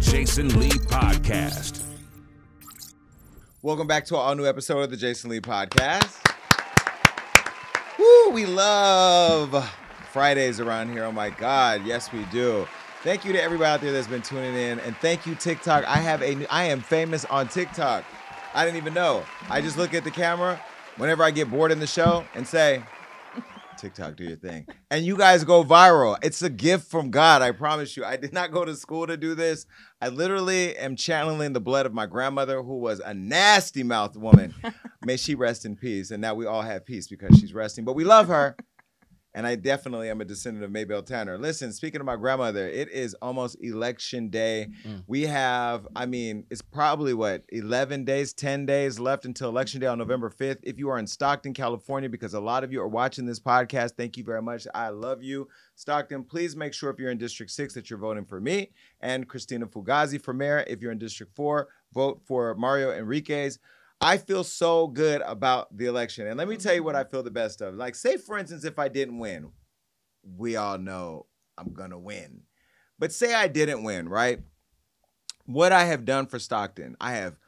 Jason Lee Podcast. Welcome back to our all-new episode of the Jason Lee Podcast. Woo, we love Fridays around here. Oh my God, yes we do. Thank you to everybody out there that's been tuning in, and thank you TikTok. I am famous on TikTok. I didn't even know. I just look at the camera whenever I get bored in the show and say, TikTok, do your thing. And you guys go viral. It's a gift from God, I promise you. I did not go to school to do this. I literally am channeling the blood of my grandmother, who was a nasty mouthed woman. May she rest in peace. And now we all have peace because she's resting. But we love her. And I definitely am a descendant of Maybelle Tanner. Listen, speaking of my grandmother, it is almost election day. We have, it's probably 11 days, 10 days left until election day on November 5th. If you are in Stockton, California, because a lot of you are watching this podcast, thank you very much. I love you. Stockton, please make sure if you're in District 6 that you're voting for me and Christina Fugazi for mayor. If you're in District 4, vote for Mario Enriquez. I feel so good about the election. And let me tell you what I feel the best of. Like, say, for instance, if I didn't win, we all know I'm going to win. But say I didn't win, right? What I have done for Stockton, I have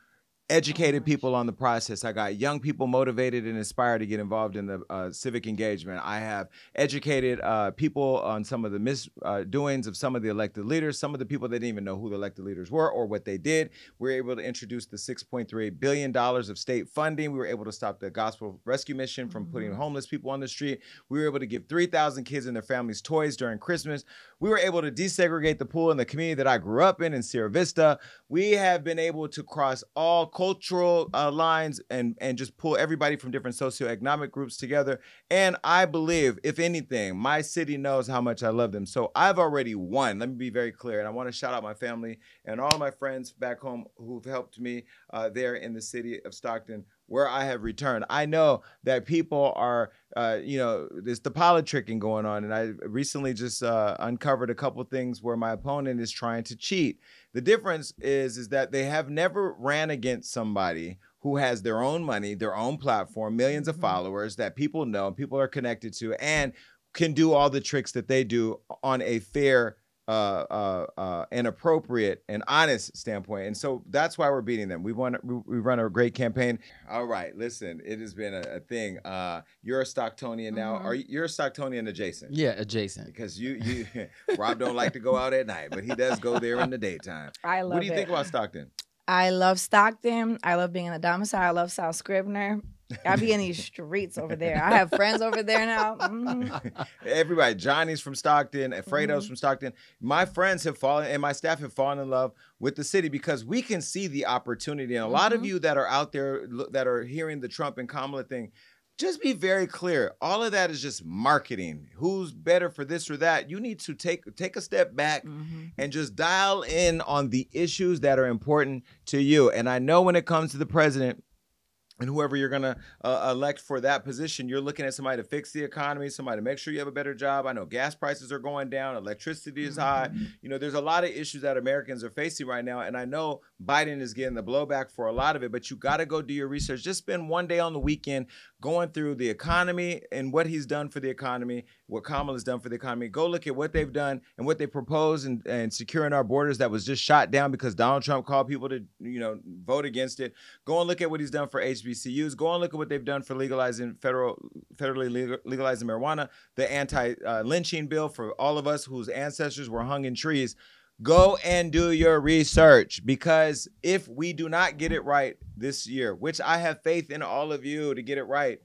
educated people on the process. I got young people motivated and inspired to get involved in the civic engagement. I have educated people on some of the misdoings of some of the elected leaders, some of the people that didn't even know who the elected leaders were or what they did. We were able to introduce the $6.3 billion of state funding. We were able to stop the Gospel Rescue Mission from putting homeless people on the street. We were able to give 3,000 kids and their families toys during Christmas. We were able to desegregate the pool in the community that I grew up in Sierra Vista. We have been able to cross all cultural lines and just pull everybody from different socioeconomic groups together. And I believe, if anything, my city knows how much I love them. So I've already won. Let me be very clear. And I want to shout out my family and all my friends back home who've helped me there in the city of Stockton, where I have returned. I know that people are, there's the politicking going on. And I recently just uncovered a couple things where my opponent is trying to cheat. The difference is that they have never ran against somebody who has their own money, their own platform, millions of followers that people know, people are connected to, and can do all the tricks that they do on a fair and appropriate and honest standpoint. And so that's why we're beating them. We run a great campaign. All right, listen, it has been a thing. You're a Stocktonian now. You're a Stocktonian adjacent? Yeah, adjacent. Because you Rob don't like to go out at night, but he does go there in the daytime. I love it. What do you think about Stockton? I love Stockton. I love being in the domicile. I love South Scribner. I be in these streets over there. I have friends over there now. Everybody, Johnny's from Stockton, Fredo's from Stockton. My friends have fallen, and my staff have fallen in love with the city because we can see the opportunity. And a lot of you that are out there that are hearing the Trump and Kamala thing, just be very clear. All of that is just marketing. Who's better for this or that? You need to take a step back and just dial in on the issues that are important to you. And I know when it comes to the president, and whoever you're going to elect for that position, you're looking at somebody to fix the economy, somebody to make sure you have a better job. I know gas prices are going down. Electricity is high. You know, there's a lot of issues that Americans are facing right now. And I know Biden is getting the blowback for a lot of it, but you got to go do your research. Just spend one day on the weekend going through the economy and what he's done for the economy, what Kamala's done for the economy. Go look at what they've done and what they proposed and securing our borders that was just shot down because Donald Trump called people to, vote against it. Go and look at what he's done for HBCUs. Go and look at what they've done for legalizing federally legalizing marijuana, the anti-lynching bill for all of us whose ancestors were hung in trees. Go and do your research, because if we do not get it right this year, which I have faith in all of you to get it right,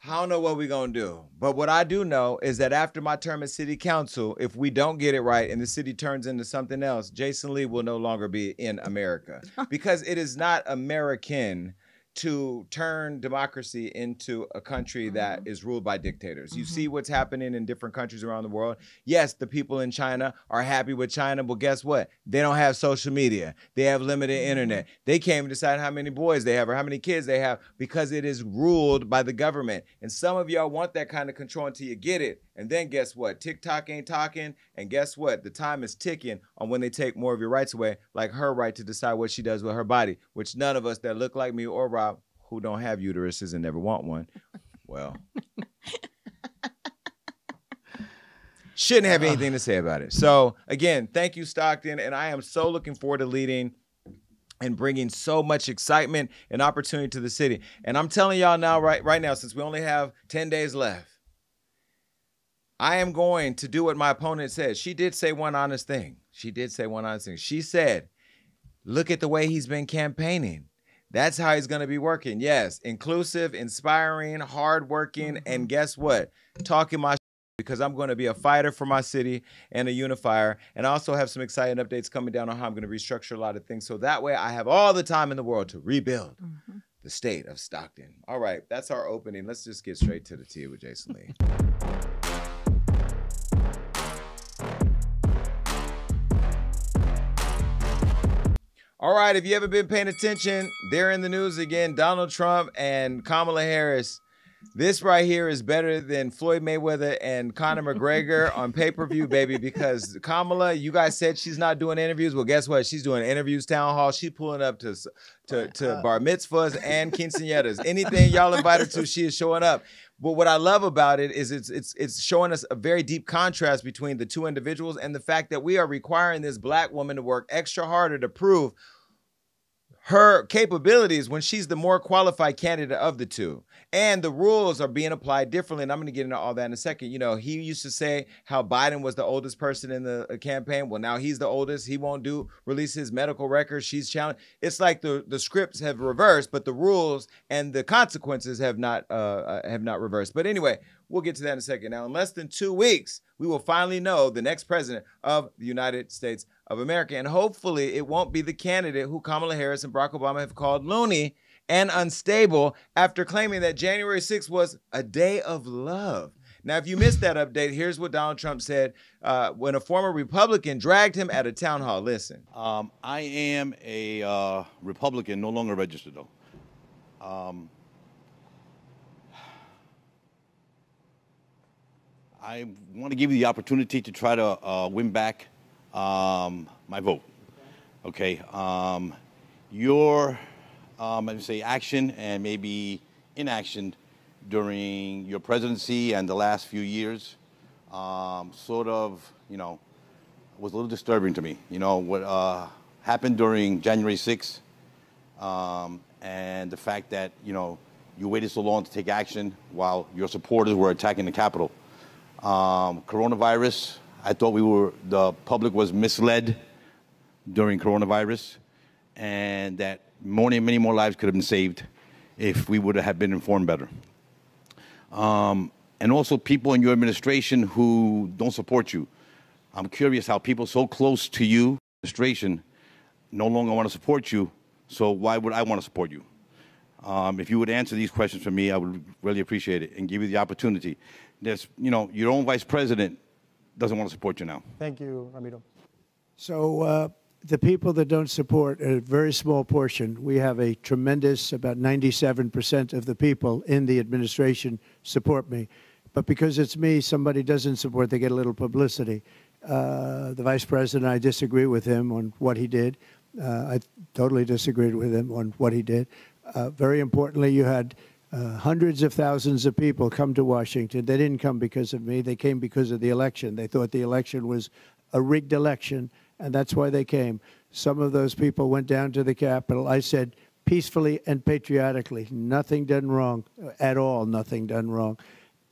I don't know what we're going to do. But what I do know is that after my term as city council, if we don't get it right and the city turns into something else, Jason Lee will no longer be in America, because it is not American to turn democracy into a country that is ruled by dictators. You see what's happening in different countries around the world. Yes, the people in China are happy with China, but guess what? They don't have social media. They have limited internet. They can't even decide how many boys they have or how many kids they have because it is ruled by the government. And some of y'all want that kind of control until you get it. And then guess what? TikTok ain't talking. And guess what? The time is ticking on when they take more of your rights away, like her right to decide what she does with her body, which none of us that look like me or Rob, who don't have uteruses and never want one, well. shouldn't have anything to say about it. So again, thank you, Stockton, and I am so looking forward to leading and bringing so much excitement and opportunity to the city. And I'm telling y'all now, right now, since we only have 10 days left, I am going to do what my opponent said. She did say one honest thing. She said, look at the way he's been campaigning. That's how he's going to be working. Yes, inclusive, inspiring, hardworking, and guess what? Talking my because I'm going to be a fighter for my city and a unifier. And I also have some exciting updates coming down on how I'm going to restructure a lot of things. So that way I have all the time in the world to rebuild the state of Stockton. All right, that's our opening. Let's just get straight to the tea with Jason Lee. All right, if you haven't been paying attention, they're in the news again. Donald Trump and Kamala Harris. This right here is better than Floyd Mayweather and Conor McGregor on pay-per-view, baby, because Kamala, you guys said she's not doing interviews. Well, guess what? She's doing interviews, town hall. She's pulling up to bar mitzvahs and quinceañeras. Anything y'all invite her to, she is showing up. But what I love about it is it's showing us a very deep contrast between the two individuals and the fact that we are requiring this black woman to work extra harder to prove her capabilities when she's the more qualified candidate of the two. And the rules are being applied differently. And I'm going to get into all that in a second. You know, he used to say how Biden was the oldest person in the campaign. Well, now he's the oldest. He won't release his medical records. She's challenged. It's like the scripts have reversed, but the rules and the consequences have not reversed. But anyway, we'll get to that in a second. Now, in less than 2 weeks, we will finally know the next president of the United States of America. And hopefully it won't be the candidate who Kamala Harris and Barack Obama have called loony and unstable after claiming that January 6th was a day of love. Now, if you missed that update, here's what Donald Trump said when a former Republican dragged him at a town hall. Listen. I am a Republican, no longer registered, though. I want to give you the opportunity to try to win back my vote. Okay. Your, let me say, action and maybe inaction during your presidency and the last few years sort of, was a little disturbing to me. You know, what happened during January 6th and the fact that, you waited so long to take action while your supporters were attacking the Capitol. Coronavirus, I thought the public was misled during coronavirus, and that many more lives could have been saved if we would have been informed better. And also people in your administration who don't support you. I'm curious how people so close to you, administration, no longer want to support you, so why would I want to support you? If you would answer these questions for me, I would really appreciate it and give you the opportunity. There's, your own vice president doesn't want to support you now. Thank you, Ramiro. So the people that don't support a very small portion. We have a tremendous, about 97% of the people in the administration support me. But because it's me, somebody doesn't support, they get a little publicity. The vice president, I disagree with him on what he did. I totally disagreed with him on what he did. Very importantly, you had hundreds of thousands of people come to Washington. They didn't come because of me. They came because of the election. They thought the election was a rigged election, and that's why they came. Some of those people went down to the Capitol. I said peacefully and patriotically, nothing done wrong at all, nothing done wrong.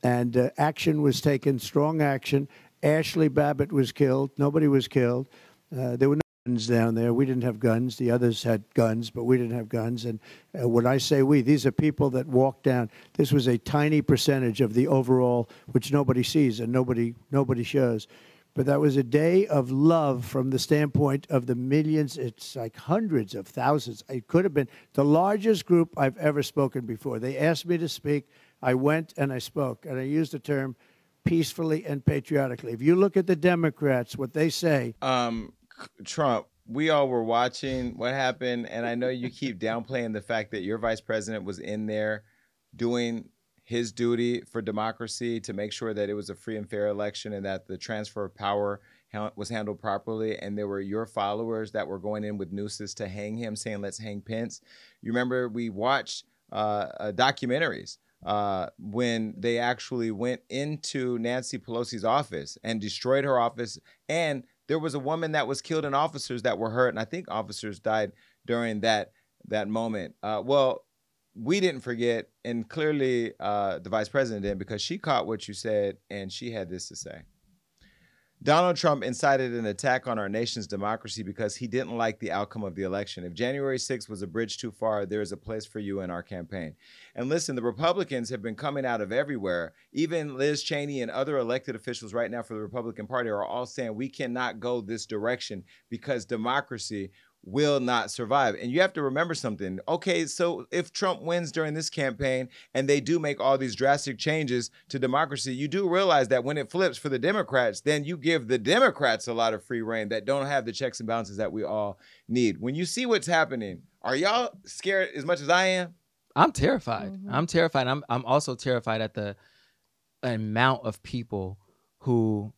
And action was taken, strong action. Ashley Babbitt was killed. Nobody was killed. There were no guns down there. We didn't have guns. The others had guns, but we didn't have guns. And when I say we, these are people that walked down. This was a tiny percentage of the overall, which nobody sees and nobody shows. But that was a day of love from the standpoint of the millions. It's like hundreds of thousands. It could have been the largest group I've ever spoken before. They asked me to speak. I went and I spoke. And I used the term peacefully and patriotically. If you look at the Democrats, what they say. Trump, we all were watching what happened. And I know you keep downplaying the fact that your vice president was in there doing his duty for democracy to make sure that it was a free and fair election and that the transfer of power was handled properly. And there were your followers that were going in with nooses to hang him, saying, let's hang Pence. You remember we watched documentaries when they actually went into Nancy Pelosi's office and destroyed her office. And there was a woman that was killed and officers that were hurt. And I think officers died during that moment. Well, we didn't forget, and clearly the vice president did, because she caught what you said, and she had this to say. Donald Trump incited an attack on our nation's democracy because he didn't like the outcome of the election. If January 6th was a bridge too far, there is a place for you in our campaign. And listen, the Republicans have been coming out of everywhere. Even Liz Cheney and other elected officials right now for the Republican Party are all saying we cannot go this direction because democracy will not survive. And you have to remember something. Okay, so if Trump wins during this campaign and they do make all these drastic changes to democracy, you do realize that when it flips for the Democrats, then you give the Democrats a lot of free reign that don't have the checks and balances that we all need. When you see what's happening, are y'all scared as much as I am? I'm terrified. I'm terrified. I'm also terrified at the amount of people who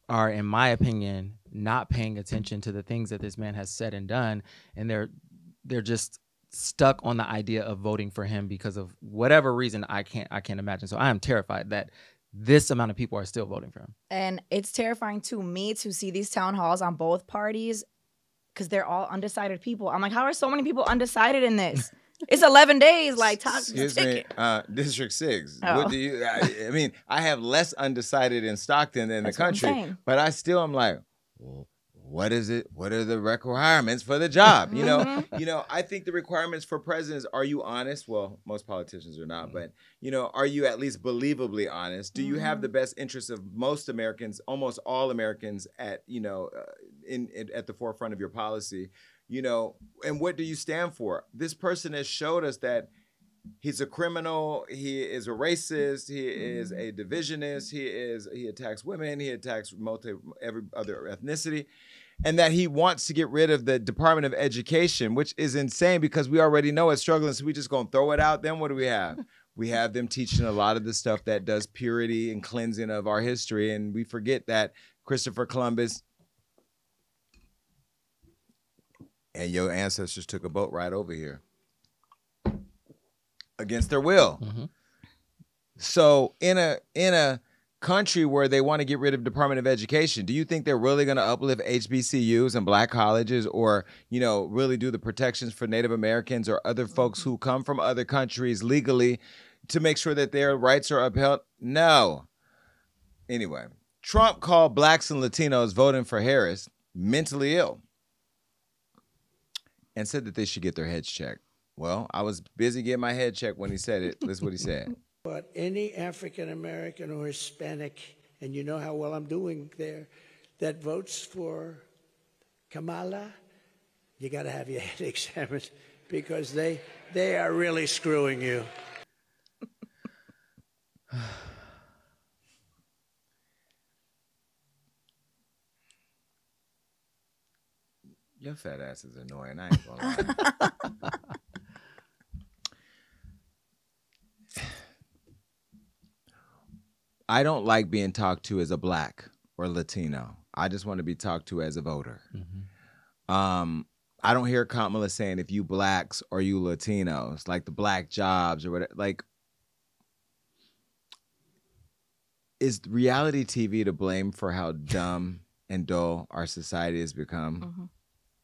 are, in my opinion, not paying attention to the things that this man has said and done, and they're just stuck on the idea of voting for him because of whatever reason I can't imagine. So I am terrified that this amount of people are still voting for him. And it's terrifying to me to see these town halls on both parties because they're all undecided people. I'm like, how are so many people undecided in this? It's 11 days. Like, talk. Excuse me, District 6. Oh. What do you? I mean, I have less undecided in Stockton than That's the country, what I'm saying. but I still am like, well, what is it? What are the requirements for the job? You know, I think the requirements for presidents, are you honest? Well, most politicians are not, but, you know, are you at least believably honest? Do you have the best interests of most Americans, almost all Americans at, you know, at the forefront of your policy? You know, and what do you stand for? This person has showed us that he's a criminal, he is a racist, he is a divisionist, he attacks women, he attacks every other ethnicity, and that he wants to get rid of the Department of Education, which is insane because we already know it's struggling, so we just gonna throw it out. Then what do we have? We have them teaching a lot of the stuff that does purity and cleansing of our history, and we forget that Christopher Columbus and your ancestors took a boat ride over here against their will. So in a country where they want to get rid of Department of Education, do you think they're really going to uplift HBCUs and black colleges, or, you know, really do the protections for Native Americans or other folks who come from other countries legally to make sure that their rights are upheld? No. Anyway, Trump called blacks and Latinos voting for Harris mentally ill and said that they should get their heads checked. Well, I was busy getting my head checked when he said it. This is what he said. But any African-American or Hispanic, and you know how well I'm doing there, that votes for Kamala, you got to have your head examined because they are really screwing you. Your fat ass is annoying. I ain't gonna lie. I don't like being talked to as a black or Latino. I just want to be talked to as a voter. I don't hear Kamala saying if you blacks or you Latinos, like the black jobs or whatever. Like, is reality TV to blame for how dumb and dull our society has become?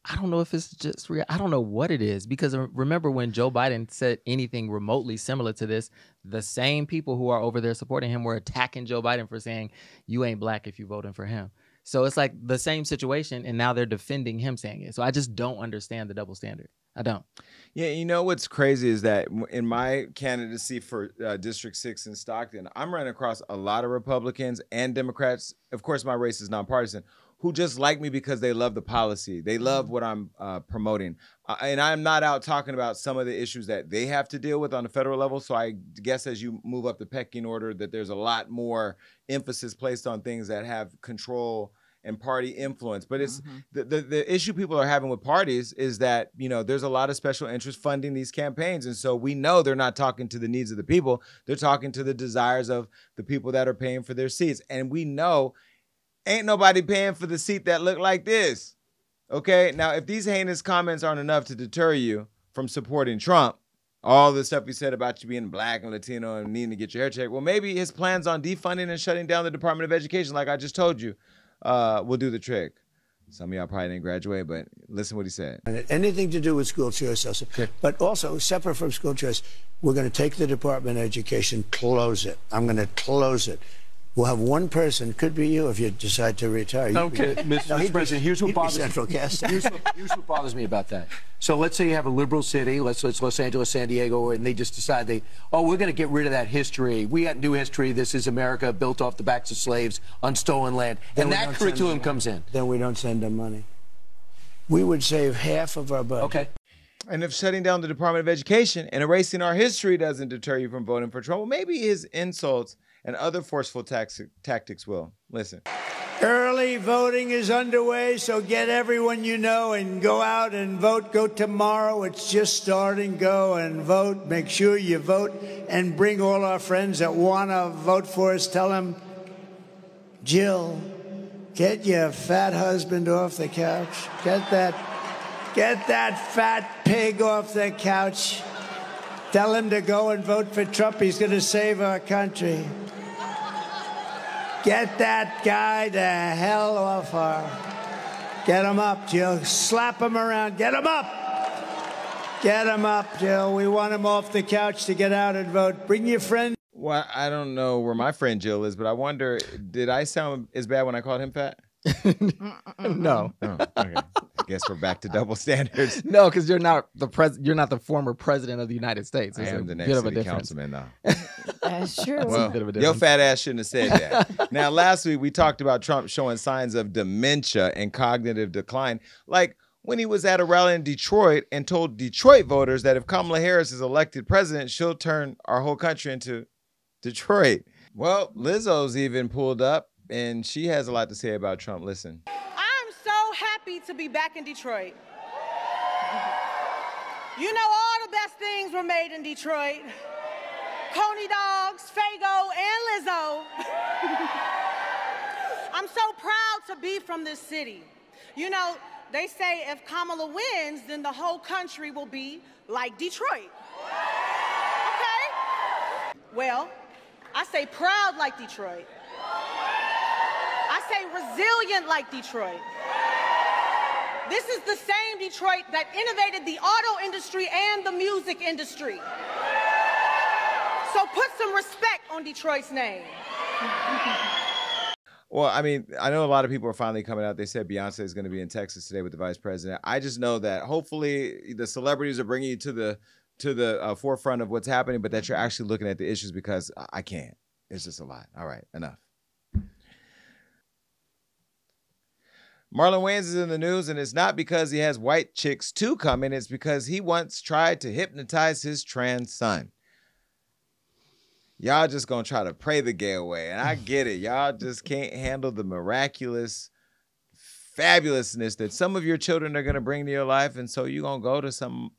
I don't know if it's just real. I don't know what it is, because remember when Joe Biden said anything remotely similar to this, the same people who are over there supporting him were attacking Joe Biden for saying you ain't black if you voting for him. So it's like the same situation, and now they're defending him saying it. So I just don't understand the double standard. I don't. Yeah, you know what's crazy is that in my candidacy for District 6 in Stockton, I'm running across a lot of Republicans and Democrats. Of course, my race is nonpartisan, who just like me because they love the policy. They love what I'm promoting. And I'm not out talking about some of the issues that they have to deal with on the federal level. So I guess as you move up the pecking order, that there's a lot more emphasis placed on things that have control and party influence. But it's the issue people are having with parties is that, you know, there's a lot of special interest funding these campaigns. And so we know they're not talking to the needs of the people. They're talking to the desires of the people that are paying for their seats. And we know ain't nobody paying for the seat that look like this. Okay? Now, if these heinous comments aren't enough to deter you from supporting Trump, all the stuff he said about you being black and Latino and needing to get your hair checked. Well, maybe his plans on defunding and shutting down the Department of Education, like I just told you, will do the trick. Some of y'all probably didn't graduate, but listen what he said. Anything to do with school choice, also. But also, separate from school choice, we're going to take the Department of Education, close it. I'm going to close it. We'll have one person, could be you if you decide to retire. Okay, Mr. President, here's what bothers me. Here's what bothers me about that. So let's say you have a liberal city, let's Los Angeles, San Diego, and they just decide we're going to get rid of that history. We got new history. This is America built off the backs of slaves on stolen land. And that curriculum comes in. Then we don't send them money. We would save half of our budget. Okay. And if shutting down the Department of Education and erasing our history doesn't deter you from voting for Trump, well, maybe his insults and other forceful tactics will. Listen. Early voting is underway, so get everyone you know and go out and vote. Go tomorrow. It's just starting. Go and vote. Make sure you vote and bring all our friends that want to vote for us. Tell them, Jill, get your fat husband off the couch. Get that fat pig off the couch. Tell him to go and vote for Trump. He's going to save our country. Get that guy the hell off her. Get him up, Jill. Slap him around. Get him up. Get him up, Jill. We want him off the couch to get out and vote. Bring your friend. Well, I don't know where my friend Jill is, but I wonder, did I sound as bad when I called him fat? No. Oh, okay. I guess we're back to double standards. No, because you're not the former president of the United States. I It's am a the bit next of a city difference. councilman now. That's true. Well, bit of a your difference. fat ass shouldn't have said that. Now, last week we talked about Trump showing signs of dementia and cognitive decline, like when he was at a rally in Detroit and told Detroit voters that if Kamala Harris is elected president, she'll turn our whole country into Detroit. Well, Lizzo's even pulled up, and she has a lot to say about Trump. Listen. I'm so happy to be back in Detroit. You know, all the best things were made in Detroit. Coney dogs, Fago, and Lizzo. I'm so proud to be from this city. You know, they say if Kamala wins, then the whole country will be like Detroit. Okay? Well, I say proud like Detroit. I say resilient like Detroit. This is the same Detroit that innovated the auto industry and the music industry. So put some respect on Detroit's name. Well, I mean, I know a lot of people are finally coming out. They said Beyonce is going to be in Texas today with the vice president. I just know that hopefully the celebrities are bringing you to the forefront of what's happening, but that you're actually looking at the issues, because I can't. It's just a lot. All right, enough. Marlon Wayans is in the news, and it's not because he has White Chicks 2 coming. It's because he once tried to hypnotize his trans son. Y'all just gonna try to pray the gay away, and I get it. Y'all just can't handle the miraculous fabulousness that some of your children are gonna bring to your life, and so you're gonna go to some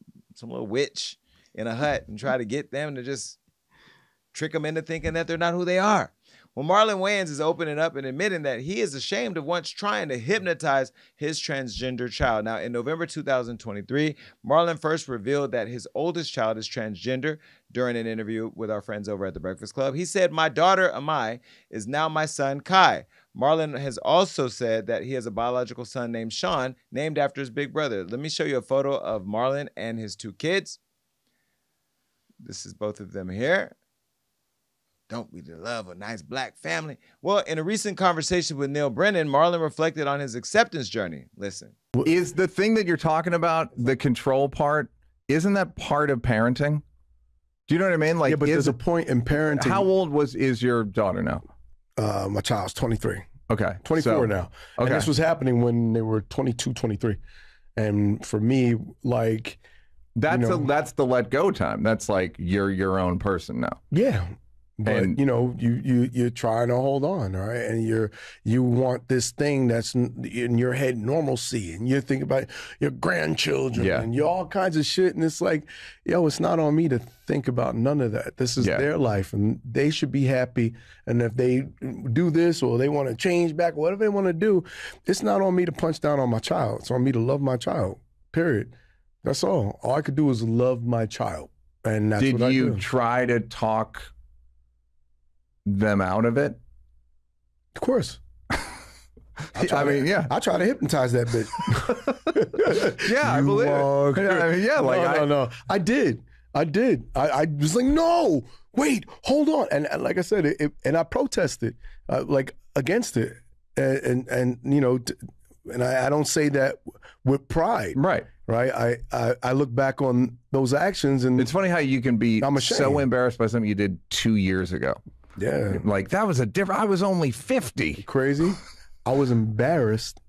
little witch in a hut and try to get them to just trick them into thinking that they're not who they are. Well, Marlon Wayans is opening up and admitting that he is ashamed of once trying to hypnotize his transgender child. Now, in November 2023, Marlon first revealed that his oldest child is transgender during an interview with our friends over at The Breakfast Club. He said, "My daughter, Amai, is now my son, Kai." Marlon has also said that he has a biological son named Sean, named after his big brother. Let me show you a photo of Marlon and his 2 kids. This is both of them here. Don't we love a nice black family? Well, in a recent conversation with Neil Brennan, Marlon reflected on his acceptance journey. Listen. Is the thing that you're talking about, the control part, isn't that part of parenting? Do you know what I mean? Like, yeah, but there's a point in parenting. How old is your daughter now? My child's 23. Okay. 24 now. Okay. And this was happening when they were 22, 23. And for me, like... That's the let go time. That's like you're your own person now. Yeah. But you're trying to hold on, all right, and you want this thing that's in your head, normalcy, and you think about your grandchildren and all kinds of shit, and it's like, it's not on me to think about none of that. This is their life, and they should be happy. And if they do this or they want to change back, whatever they want to do, it's not on me to punch down on my child. It's on me to love my child. Period. That's all. All I could do is love my child. And that's Did what you I do. try to talk them out of it? Of course. I try to hypnotize that bitch. Yeah, I believe it. No. I did. I was like, no, wait, hold on. And like I said, and I protested like against it. And you know, and I don't say that with pride. Right. I look back on those actions, and it's funny how you can be so embarrassed by something you did 2 years ago. Yeah. Like that was I was only 50. Crazy. I was embarrassed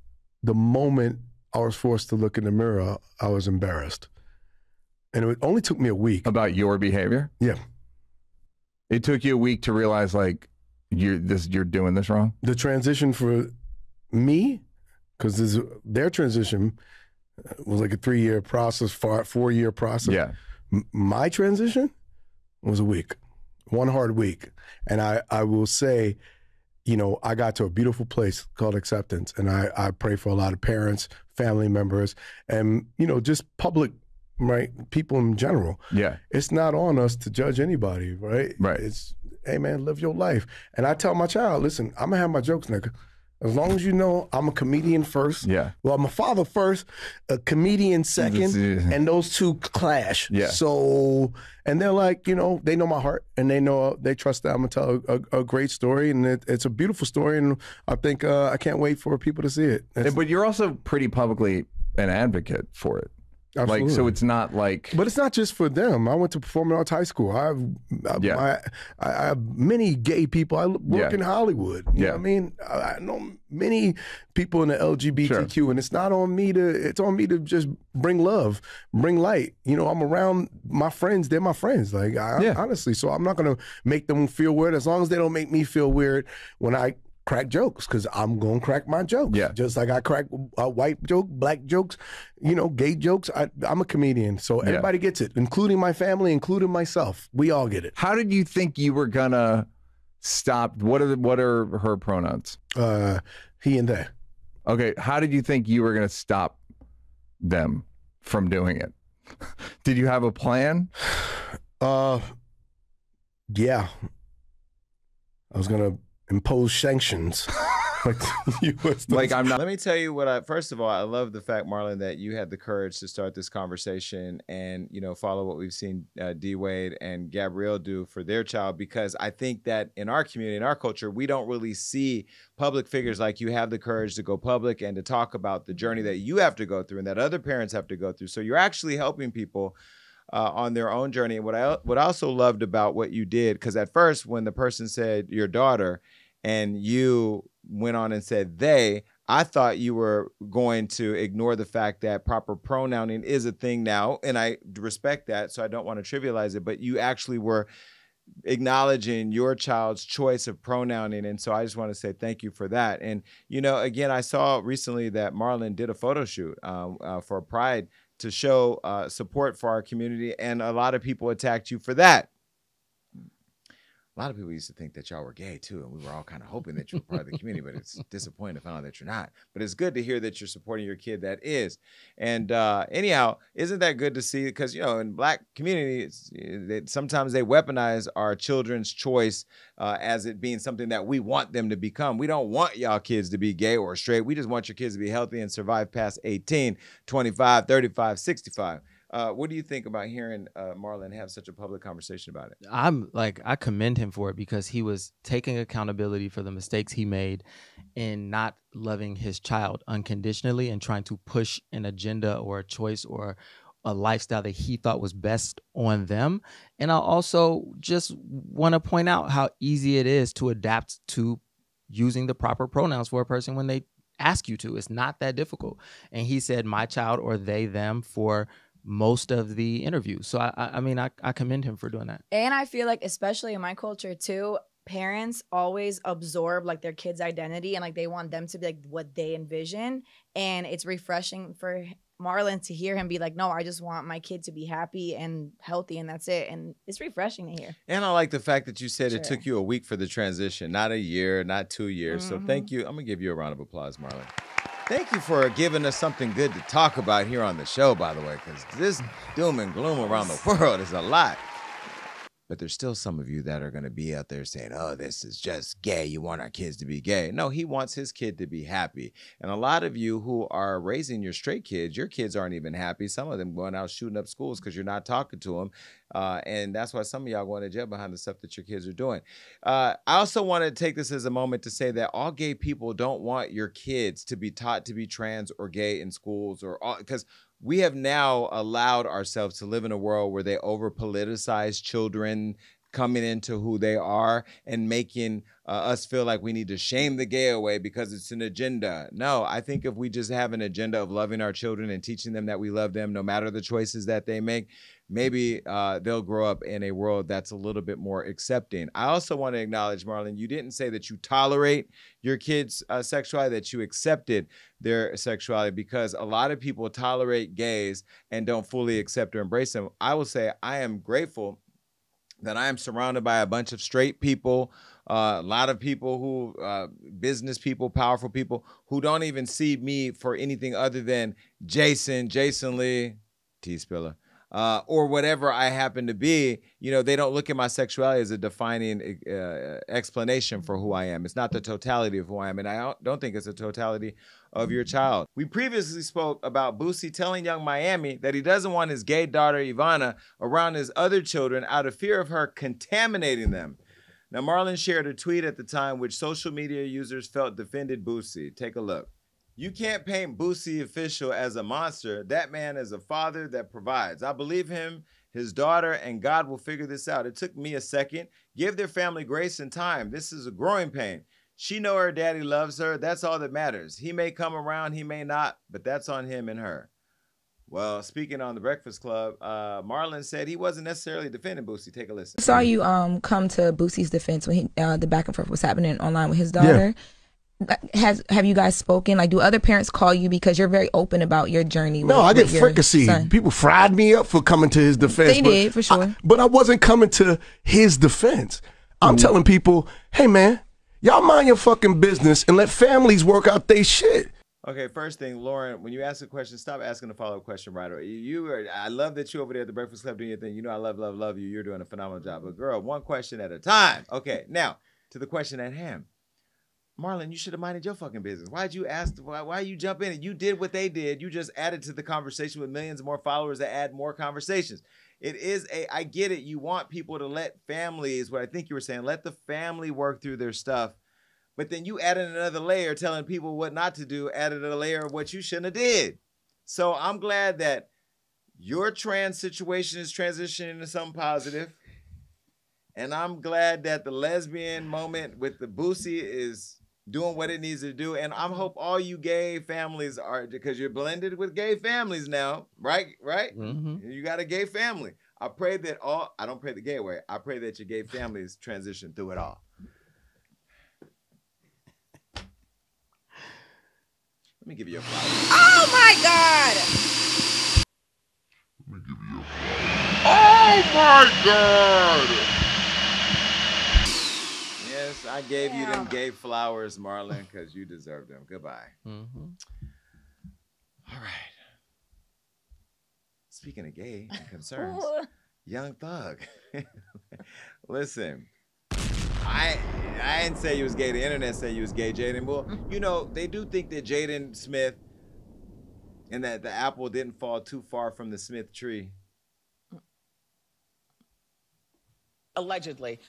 the moment I was forced to look in the mirror. I was embarrassed. And it only took me a week. About your behavior? Yeah. It took you a week to realize like you're doing this wrong? The transition for me, because their transition was like a 3-year process, 4-year process. Yeah. My transition was a week, one hard week. And I will say, you know, I got to a beautiful place called acceptance. And I pray for a lot of parents, family members, and, you know, just public, right, people in general. Yeah. It's not on us to judge anybody, right? Right. It's, hey, man, live your life. And I tell my child, listen, I'm going to have my jokes, nigga. As long as you know I'm a comedian first. Yeah. Well, I'm a father first, a comedian second, and those two clash. Yeah. So, and they're like, you know, they know my heart, and they trust that I'm going to tell a great story, and it's a beautiful story, and I think I can't wait for people to see it. But you're also pretty publicly an advocate for it. Absolutely. Like, so it's not like... But it's not just for them. I went to Performing Arts High School. I have many gay people. I work in Hollywood. You know what I mean? I know many people in the LGBTQ, and it's not on me it's on me to just bring love, bring light. You know, I'm around my friends. They're my friends. Like, honestly, so I'm not going to make them feel weird as long as they don't make me feel weird when I crack jokes, because I'm going to crack my jokes. Yeah. Just like I crack white joke, black jokes, you know, gay jokes. I'm a comedian, so everybody gets it, including my family, including myself. We all get it. How did you think you were going to stop? What are her pronouns? He and they. Okay. How did you think you were going to stop them from doing it? Did you have a plan? Yeah. I was going to impose sanctions. Let me tell you what first of all, I love the fact, Marlon, that you had the courage to start this conversation and, you know, follow what we've seen D Wade and Gabrielle do for their child, because I think that in our community, in our culture, we don't really see public figures like you have the courage to go public and to talk about the journey that you have to go through and that other parents have to go through. So you're actually helping people on their own journey. And what I also loved about what you did, because at first when the person said your daughter and you went on and said they, I thought you were going to ignore the fact that proper pronouncing is a thing now, and I respect that, so I don't want to trivialize it, but you actually were acknowledging your child's choice of pronouncing, and so I just want to say thank you for that. And, you know, again, I saw recently that Marlon did a photo shoot for Pride to show support for our community, and a lot of people attacked you for that. A lot of people used to think that y'all were gay too, and we were all kind of hoping that you were part of the community, but it's disappointing to find out that you're not. But it's good to hear that you're supporting your kid that is. And anyhow, isn't that good to see? Because, you know, in Black communities, sometimes they weaponize our children's choice as it being something that we want them to become. We don't want y'all kids to be gay or straight. We just want your kids to be healthy and survive past 18, 25, 35, 65. What do you think about hearing Marlon have such a public conversation about it? I commend him for it, because he was taking accountability for the mistakes he made in not loving his child unconditionally and trying to push an agenda or a choice or a lifestyle that he thought was best on them. And I also just want to point out how easy it is to adapt to using the proper pronouns for a person when they ask you to. It's not that difficult. And he said my child or they, them for most of the interview. So I commend him for doing that. And I feel like, especially in my culture too, parents always absorb like their kid's identity and like they want them to be like what they envision. And it's refreshing for Marlon to hear him be like, no, I just want my kid to be happy and healthy, and that's it. And it's refreshing to hear. And I like the fact that you said it took you a week for the transition, not a year, not 2 years. Mm-hmm. So thank you. I'm going to give you a round of applause, Marlon. Thank you for giving us something good to talk about here on the show, by the way, because this doom and gloom around the world is a lot. But there's still some of you that are going to be out there saying, oh, this is just gay. You want our kids to be gay. No, he wants his kid to be happy. And a lot of you who are raising your straight kids, your kids aren't even happy. Some of them going out shooting up schools because you're not talking to them. And that's why some of y'all going to jail behind the stuff that your kids are doing. I also want to take this as a moment to say that all gay people don't want your kids to be taught to be trans or gay in schools, or all, because we have now allowed ourselves to live in a world where they over-politicize children coming into who they are and making us feel like we need to shame the gay away because it's an agenda. No, I think if we just have an agenda of loving our children and teaching them that we love them no matter the choices that they make, maybe they'll grow up in a world that's a little bit more accepting. I also want to acknowledge, Marlon, you didn't say that you tolerate your kids' sexuality, that you accepted their sexuality, because a lot of people tolerate gays and don't fully accept or embrace them. I will say I am grateful that I am surrounded by a bunch of straight people, a lot of people who, business people, powerful people, who don't even see me for anything other than Jason Lee, T-Spiller, or whatever I happen to be. You know, they don't look at my sexuality as a defining explanation for who I am. It's not the totality of who I am, and I don't think it's the totality of your child. We previously spoke about Boosie telling Young Miami that he doesn't want his gay daughter Ivana around his other children out of fear of her contaminating them. Now, Marlon shared a tweet at the time which social media users felt defended Boosie. Take a look. You can't paint Boosie official as a monster. That man is a father that provides. I believe him, his daughter, and God will figure this out. It took me a second. Give their family grace and time. This is a growing pain. She know her daddy loves her. That's all that matters. He may come around, he may not, but that's on him and her. Well, speaking on the Breakfast Club, Marlon said he wasn't necessarily defending Boosie. Take a listen. I saw you come to Boosie's defense when he, the back and forth was happening online with his daughter. Yeah. Have you guys spoken? Like, do other parents call you because you're very open about your journey? No, I get fricasseed. People fried me up for coming to his defense. They did, for sure. But I wasn't coming to his defense. I'm telling people, hey, man, y'all mind your fucking business and let families work out they shit. Okay, first thing, Lauren, when you ask a question, stop asking a follow-up question right away. I love that you over there at the Breakfast Club doing your thing. You know I love you. You're doing a phenomenal job. But girl, one question at a time. Okay, now, to the question at hand. Marlon, you should have minded your fucking business. Why'd you ask? Why you jump in? You did what they did. You just added to the conversation with millions more followers that add more conversations. It is I get it. You want people to let families, what I think you were saying, let the family work through their stuff. But then you added another layer telling people what not to do, added a layer of what you shouldn't have did. So I'm glad that your trans situation is transitioning into something positive. And I'm glad that the lesbian moment with the Boosie is doing what it needs to do. And I hope all you gay families are, because you're blended with gay families now, right? Mm-hmm. You got a gay family. I pray that I don't pray the gay way. I pray that your gay families transition through it all. Let me give you a flower. Oh my God! Let me give you a flower. Oh my God! Yes, I gave you them gay flowers, Marlon, because you deserve them. Goodbye. Mm-hmm. All right. Speaking of gay and concerns, Young Thug. Listen, I didn't say you was gay. The internet said you was gay, Jaden. Well, you know, they do think that Jaden Smith and that the apple didn't fall too far from the Smith tree. Allegedly.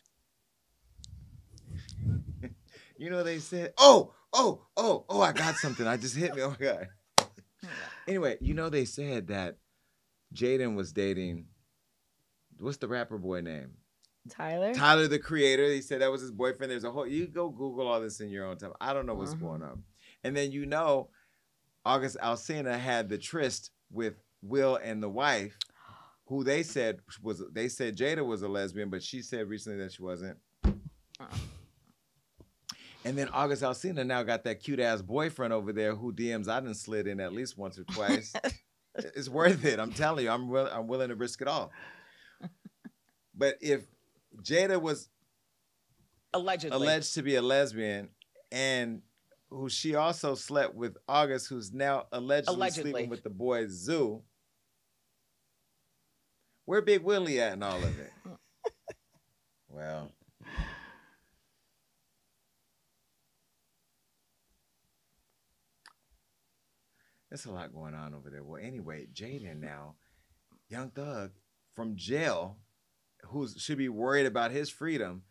You know, they said, I got something. I just hit me. Oh my God. Anyway, you know, they said that Jaden was dating, what's the rapper boy name? Tyler? Tyler, the Creator. He said that was his boyfriend. There's a whole, you go Google all this in your own time. I don't know what's going on. And then, you know, August Alsina had the tryst with Will and the wife, who they said Jada was a lesbian, but she said recently that she wasn't. And then August Alsina now got that cute ass boyfriend over there who DMs I done slid in at least once or twice. It's worth it. I'm telling you, I'm willing to risk it all. But if Jada was alleged to be a lesbian and who she also slept with August, who's now allegedly sleeping with the boy Zoo. Where Big Willie at in all of it? Well, there's a lot going on over there. Well, anyway, Jaden now, Young Thug from jail, who should be worried about his freedom,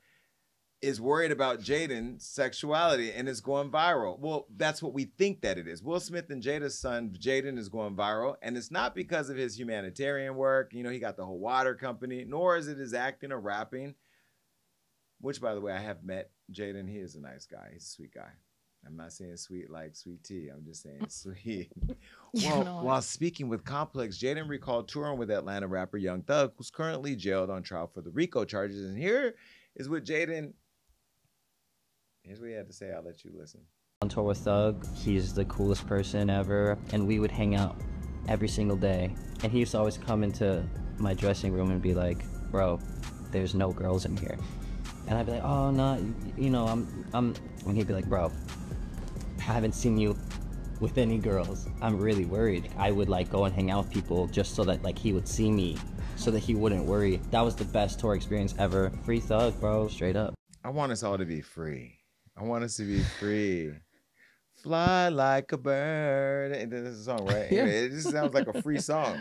is worried about Jaden's sexuality and is going viral. Well, that's what we think that it is. Will Smith and Jada's son, Jaden, is going viral, and it's not because of his humanitarian work. You know, he got the whole water company, nor is it his acting or rapping, which, by the way, I have met Jaden. He is a nice guy. He's a sweet guy. I'm not saying sweet like sweet tea. I'm just saying sweet. Well, while speaking with Complex, Jaden recalled touring with Atlanta rapper Young Thug, who's currently jailed on trial for the RICO charges. And here is what Jaden... Here's what he had to say. I'll let you listen. On tour with Thug, he's the coolest person ever, and we would hang out every single day. And he used to always come into my dressing room and be like, "Bro, there's no girls in here." And I'd be like, "Oh no, you know, I'm." And he'd be like, "Bro, I haven't seen you with any girls. I'm really worried." I would like go and hang out with people just so that like he would see me, so that he wouldn't worry. That was the best tour experience ever. Free Thug, bro, straight up. I want us all to be free. I want us to be free. Fly like a bird. And this is a song, right? Yeah. Anyway, it just sounds like a free song.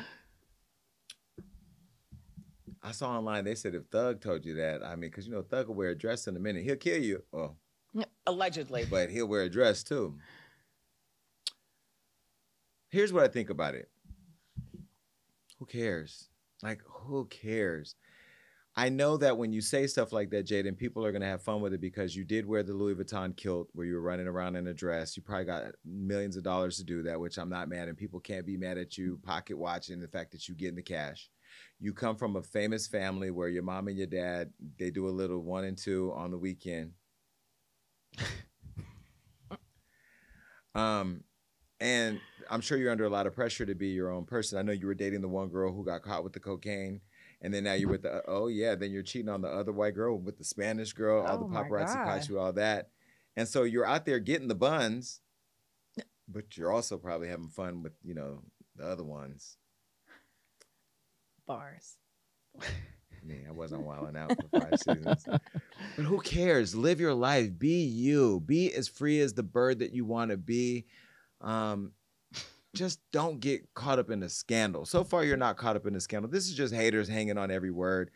I saw online, they said if Thug told you that, I mean, because, you know, Thug will wear a dress in a minute. He'll kill you. Oh. Allegedly. But he'll wear a dress, too. Here's what I think about it. Who cares? Like, who cares? I know that when you say stuff like that, Jaden, people are going to have fun with it because you did wear the Louis Vuitton kilt where you were running around in a dress. You probably got millions of dollars to do that, which I'm not mad at. People can't be mad at you pocket watching the fact that you get in the cash. You come from a famous family where your mom and your dad, they do a little 1 and 2 on the weekend. And I'm sure you're under a lot of pressure to be your own person. I know you were dating the one girl who got caught with the cocaine. And then now you're with the, then you're cheating on the other white girl with the Spanish girl, all the paparazzi caught you, all that. And so you're out there getting the buns, but you're also probably having fun with, you know, the other ones. Bars. I wasn't wilding out for 5 seasons. But who cares? Live your life. Be you. Be as free as the bird that you want to be. Just don't get caught up in the scandal. So far, you're not caught up in the scandal. This is just haters hanging on every word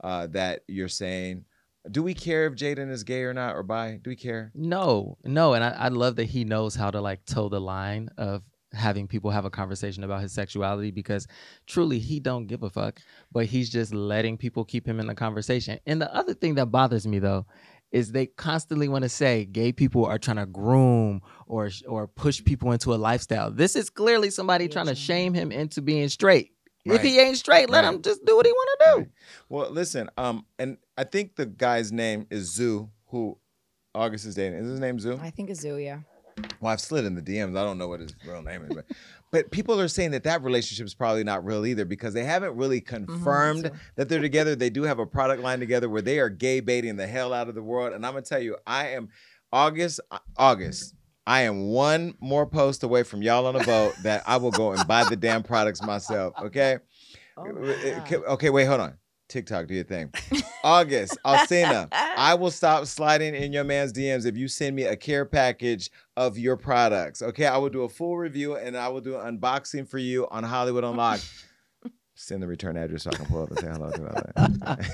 that you're saying. Do we care if Jaden is gay or not, or bi? Do we care? No. And I love that he knows how to like toe the line of having people have a conversation about his sexuality, because truly he don't give a fuck, but he's just letting people keep him in the conversation. And the other thing that bothers me though is they constantly want to say gay people are trying to groom or push people into a lifestyle. This is clearly somebody trying to shame him into being straight. Right. If he ain't straight, let him just do what he want to do. Right. Well, listen, and I think the guy's name is Zoo, who August is dating. Is his name Zoo? I think it's Zoo, yeah. Well, I've slid in the DMs. I don't know what his real name is, but people are saying that relationship is probably not real either, because they haven't really confirmed that they're together. They do have a product line together where they are gay baiting the hell out of the world. And I'm gonna tell you, I am August. I am one more post away from y'all on a boat that I will go and buy the damn products myself. Okay. Okay. Wait. Hold on. TikTok, do your thing. August, Alcina, I will stop sliding in your man's DMs if you send me a care package of your products. Okay, I will do a full review and I will do an unboxing for you on Hollywood Unlocked. Send the return address so I can pull up and say hello to that.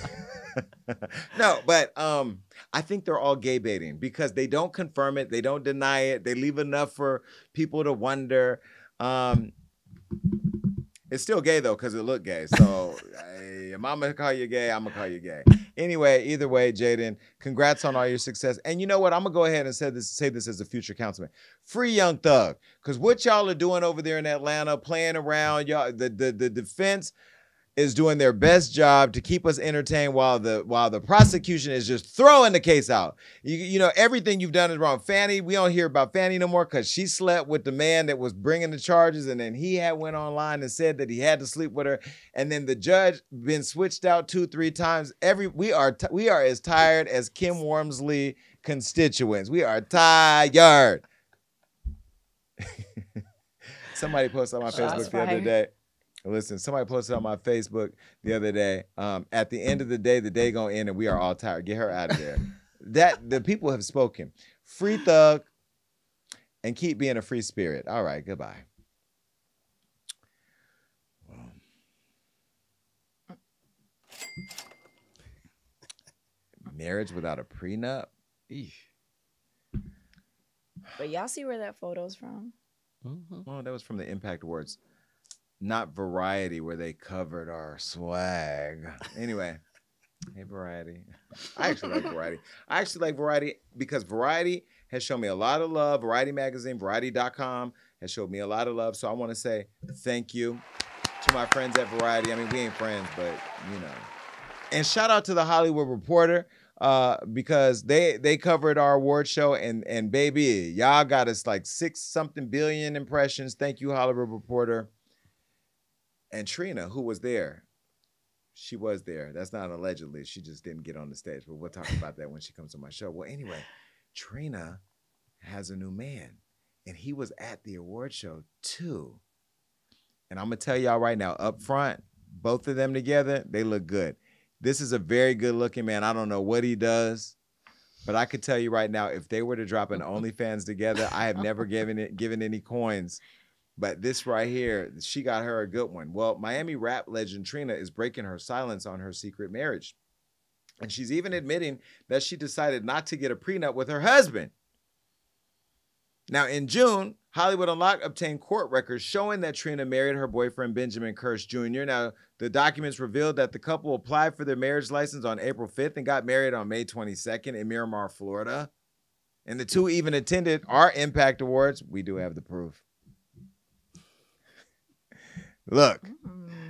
No, but I think they're all gay baiting because they don't confirm it, they don't deny it, they leave enough for people to wonder. It's still gay, though, because it looked gay. So if I'm going to call you gay, I'm going to call you gay. Anyway, either way, Jaden, congrats on all your success. And you know what? I'm going to go ahead and say this as a future councilman. Free Young Thug. Because what y'all are doing over there in Atlanta, playing around, y'all, the defense is doing their best job to keep us entertained while the prosecution is just throwing the case out. You know, everything you've done is wrong. Fanny, we don't hear about Fanny no more because she slept with the man that was bringing the charges, and then he went online and said that he had to sleep with her, and then the judge been switched out 2-3 times. We are as tired as Kim Wormsley constituents. We are tired. Somebody posted on my Facebook the other day. Listen, somebody posted on my Facebook the other day. At the end of the day gonna end and we are all tired. Get her out of there. The people have spoken. Free Thug and keep being a free spirit. All right, goodbye. Marriage without a prenup? Eesh. But y'all see where that photo's from? Well, that was from the Impact Awards. Not Variety, where they covered our swag. Anyway, hey, Variety. I actually like Variety. I actually like Variety because Variety has shown me a lot of love. Variety Magazine, Variety.com has showed me a lot of love. So I want to say thank you to my friends at Variety. I mean, we ain't friends, but, you know. And shout out to the Hollywood Reporter because they covered our award show. And baby, y'all got us like 6-something billion impressions. Thank you, Hollywood Reporter. And Trina, who was there, she was there. That's not allegedly. She just didn't get on the stage. But we'll talk about that when she comes to my show. Well, anyway, Trina has a new man. And he was at the award show, too. And I'm going to tell y'all right now, up front, both of them together, they look good. This is a very good-looking man. I don't know what he does. But I could tell you right now, if they were to drop an OnlyFans together, I have never given any coins. But this right here, she got her a good one. Well, Miami rap legend Trina is breaking her silence on her secret marriage. And she's even admitting that she decided not to get a prenup with her husband. Now, in June, Hollywood Unlocked obtained court records showing that Trina married her boyfriend, Benjamin Kirsch Jr. Now, the documents revealed that the couple applied for their marriage license on April 5th and got married on May 22nd in Miramar, Florida. And the two even attended our Impact Awards. We do have the proof. Look,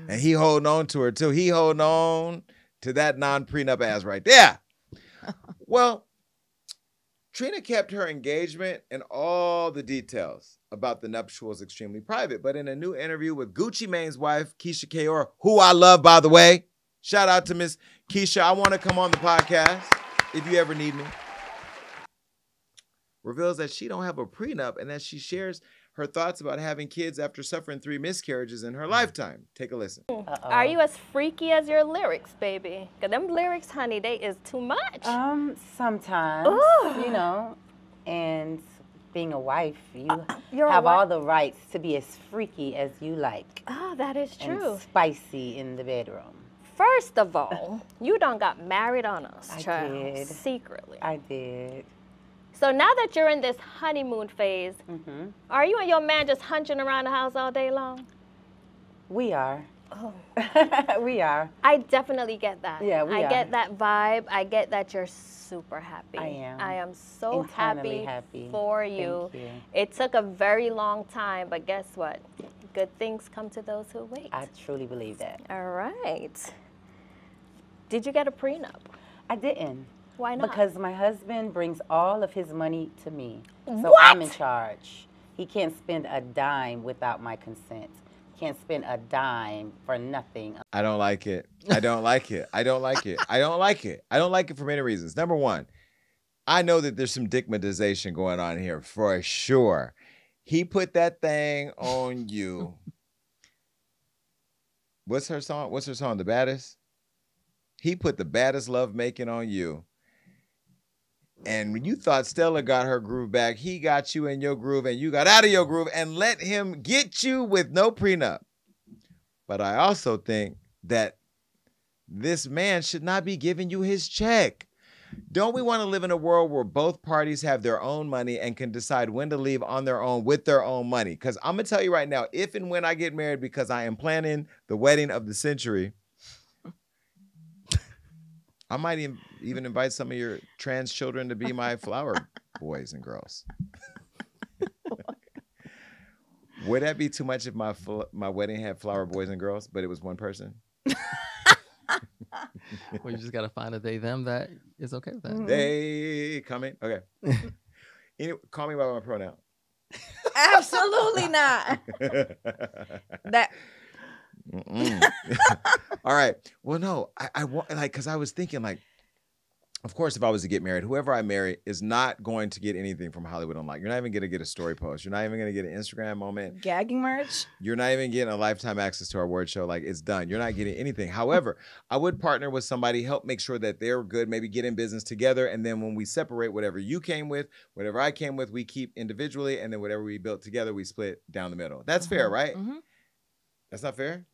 and he holding on to her too. He holding on to that non-prenup ass right there. Well, Trina kept her engagement and all the details about the nuptials extremely private. But in a new interview with Gucci Mane's wife, Keisha Kaora, who I love, by the way, shout out to Miss Keisha. I want to come on the podcast if you ever need me. Reveals that she don't have a prenup and that she shares her thoughts about having kids after suffering 3 miscarriages in her lifetime. Take a listen. Are you as freaky as your lyrics, baby? Cause them lyrics, honey, they is too much. Sometimes, Ooh. you know, and being a wife, you you're have a wife. all the rights to be as freaky as you like. Oh, that is true. And spicy in the bedroom. First of all, you done got married on us, I child, did. secretly. I did. So now that you're in this honeymoon phase, are you and your man just hunching around the house all day long? We are. Oh. We are. I definitely get that. Yeah, we I are. get that vibe. I get that you're super happy. I am. I am so Internally happy for you. Thank you. It took a very long time, but guess what? Good things come to those who wait. I truly believe that. All right. Did you get a prenup? I didn't. Why not? Because my husband brings all of his money to me. So What? I'm in charge. He can't spend a dime without my consent. Can't spend a dime for nothing. I don't like it. I don't like it. I don't like it. I don't like it. I don't like it for many reasons. Number one, I know that there's some dickmatization going on here for sure. He put that thing on you. What's her song? What's her song? The Baddest? He put the baddest love making on you. And when you thought Stella got her groove back, he got you in your groove and you got out of your groove and let him get you with no prenup. But I also think that this man should not be giving you his check. Don't we want to live in a world where both parties have their own money and can decide when to leave on their own with their own money? Because I'm going to tell you right now, if and when I get married, because I am planning the wedding of the century, I might even invite some of your trans children to be my flower boys and girls. Would that be too much if my wedding had flower boys and girls, but it was one person? Well, you just got to find a they, them that is okay with that. They coming. Okay. Anyway, call me by my pronoun. Absolutely not. That. All right. Well, no, I want, like, because I was thinking, like, of of course, if I was to get married, whoever I marry is not going to get anything from Hollywood Unlocked. You're not even going to get a story post. You're not even going to get an Instagram moment. Gagging merch. You're not even getting a lifetime access to our award show. Like, it's done. You're not getting anything. However, I would partner with somebody, help make sure that they're good, maybe get in business together. And then when we separate, whatever you came with, whatever I came with, we keep individually. And then whatever we built together, we split down the middle. That's fair, right? That's not fair?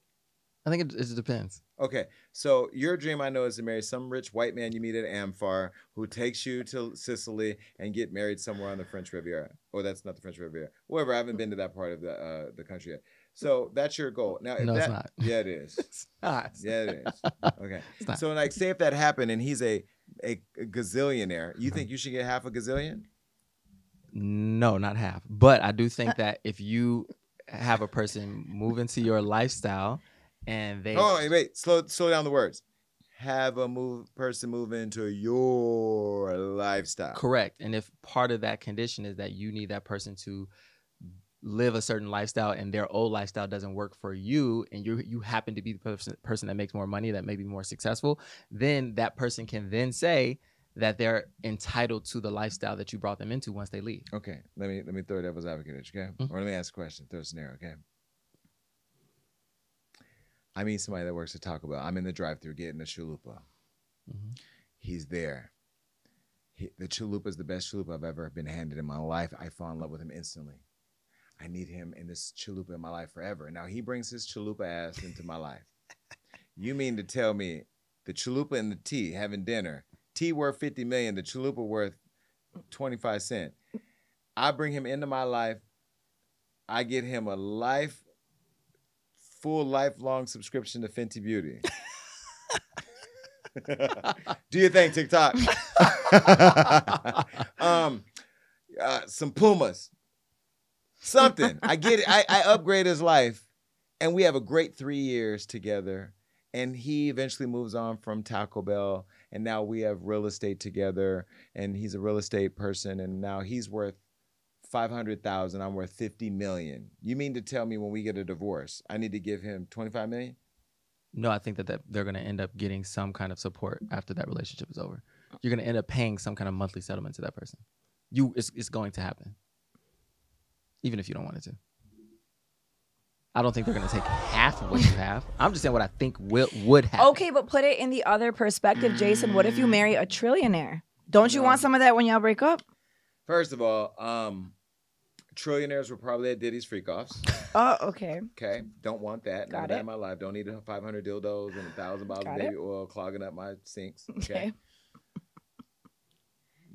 I think it depends. Okay, so your dream, I know, is to marry some rich white man you meet at Amphar who takes you to Sicily and get married somewhere on the French Riviera. Oh, that's not the French Riviera. Whatever, I haven't been to that part of the country yet. So that's your goal. Now, if No, that, it's not. Yeah, it is. It's not. Yeah, it is. Okay. It's not. So, like, say if that happened and he's a gazillionaire, you think you should get half a gazillion? No, not half. But I do think that if you have a person move into your lifestyle and they... Oh, wait. Slow down the words. Have a person move into your lifestyle. Correct. And if part of that condition is that you need that person to live a certain lifestyle and their old lifestyle doesn't work for you, and you happen to be the person that makes more money, that may be more successful, then that person can then say that they're entitled to the lifestyle that you brought them into once they leave. Okay. Let me throw devil's advocate at you, okay? Or let me ask a question, throw a scenario, okay? I meet somebody that works at Taco Bell. I'm in the drive-thru getting a chalupa. He's there. The chalupa is the best chalupa I've ever been handed in my life. I fall in love with him instantly. I need him in this chalupa in my life forever. Now he brings his chalupa ass into my life. You mean to tell me the chalupa and the tea, having dinner, tea worth 50 million, the chalupa worth 25 cents. I bring him into my life. I get him a full lifelong subscription to Fenty Beauty. Do you think, TikTok? Some Pumas. Something. I get it. I upgrade his life, and we have a great 3 years together. And he eventually moves on from Taco Bell, and now we have real estate together, and he's a real estate person, and now he's worth $500,000. I'm worth $50 million. You mean to tell me when we get a divorce, I need to give him $25 million? No, I think that they're going to end up getting some kind of support after that relationship is over. You're going to end up paying some kind of monthly settlement to that person. It's going to happen, even if you don't want it to. I don't think they're going to take half of what you have. I'm just saying what I think would happen. Okay, but put it in the other perspective, Jason. What if you marry a trillionaire? Don't you want some of that when y'all break up? First of all, trillionaires were probably at Diddy's freak-offs. Oh, okay. Okay, don't want that. Got Never it. that in my life. Don't need 500 dildos and 1,000 bottles of baby oil clogging up my sinks. Okay.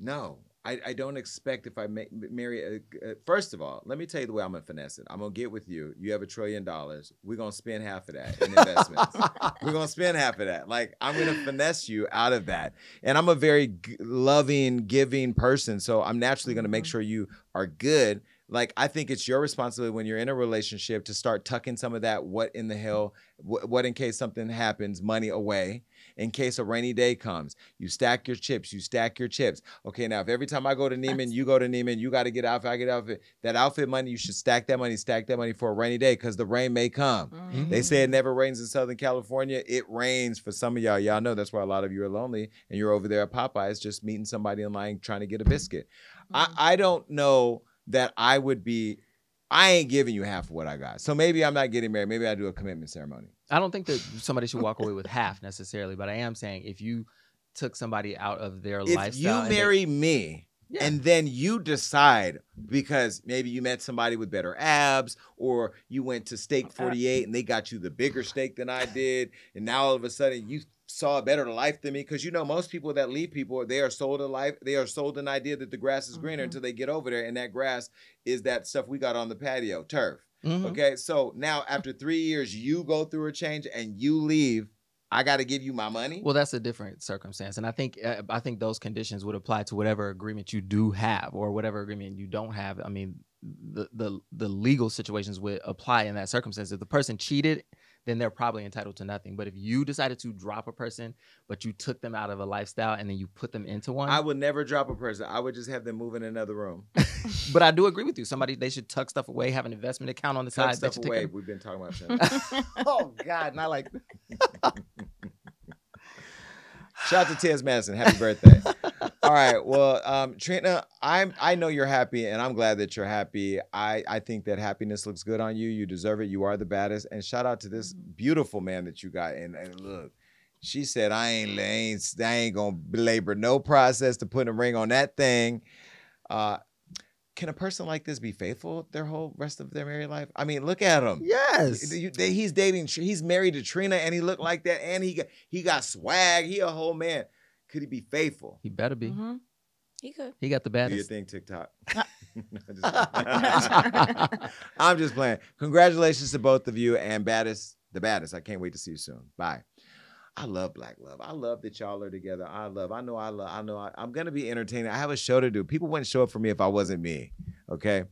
No, I don't expect if I marry first of all, let me tell you the way I'm going to finesse it. I'm going to get with you. You have $1 trillion. We're going to spend half of that in investments. We're going to spend half of that. Like, I'm going to finesse you out of that. And I'm a very loving, giving person. So I'm naturally going to make sure you are good. Like, I think it's your responsibility when you're in a relationship to start tucking some of that what in the hell, what in case something happens, money away, in case a rainy day comes. You stack your chips. You stack your chips. Okay, now, if every time I go to Neiman, you go to Neiman, you got to get outfit, I get outfit. That outfit money, you should stack that money for a rainy day because the rain may come. They say it never rains in Southern California. It rains for some of y'all. Y'all know that's why a lot of you are lonely and you're over there at Popeyes just meeting somebody in line trying to get a biscuit. I don't know that I ain't giving you half of what I got. So maybe I'm not getting married. Maybe I do a commitment ceremony. I don't think that somebody should walk away with half necessarily, but I am saying if you took somebody out of their lifestyle. If you marry me and then you decide because maybe you met somebody with better abs or you went to Steak 48 and they got you the bigger steak than I did. And now all of a sudden you saw a better life than me, because you know most people that leave people, they are sold a life, they are sold an idea that the grass is greener until they get over there, and that grass is that stuff we got on the patio, turf. Okay, so now after 3 years, you go through a change and you leave. I got to give you my money. Well, that's a different circumstance, and I think those conditions would apply to whatever agreement you do have or whatever agreement you don't have. I mean, the legal situations would apply in that circumstance. If the person cheated, then they're probably entitled to nothing. But if you decided to drop a person, but you took them out of a lifestyle and then you put them into one. I would never drop a person. I would just have them move in another room. But I do agree with you. they should tuck stuff away, have an investment account on the side. Tuck stuff away. We've been talking about that. Oh, God. Not like... Shout out to Tez Madison. Happy birthday. All right. Well, Trina, I know you're happy, and I'm glad that you're happy. I think that happiness looks good on you. You deserve it. You are the baddest. And shout out to this beautiful man that you got. And look, she said, I ain't gonna belabor no process to put a ring on that thing. Can a person like this be faithful their whole rest of their married life? I mean, look at him. Yes. He's dating. He's married to Trina, and he looked like that, and he got swag. He a whole man. Could he be faithful? He better be. Mm-hmm. He could. He got the Do you baddest. think TikTok? I'm just playing. Congratulations to both of you, and the baddest. I can't wait to see you soon. Bye. I love Black Love. I love that y'all are together. I'm going to be entertaining. I have a show to do. People wouldn't show up for me if I wasn't me, okay?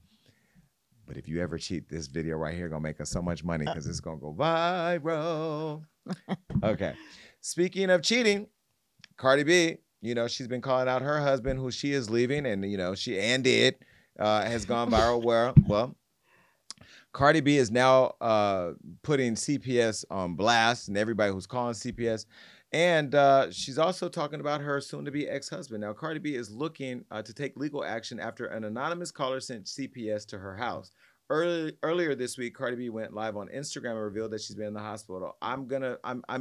But if you ever cheat, this video right here going to make us so much money because it's going to go viral. Okay. Speaking of cheating, Cardi B, she's been calling out her husband who she is leaving, and, has gone viral. Well, Cardi B is now putting CPS on blast and everybody who's calling CPS. And she's also talking about her soon-to-be ex-husband. Now, Cardi B is looking to take legal action after an anonymous caller sent CPS to her house. Earlier this week, Cardi B went live on Instagram and revealed that she's been in the hospital. I'm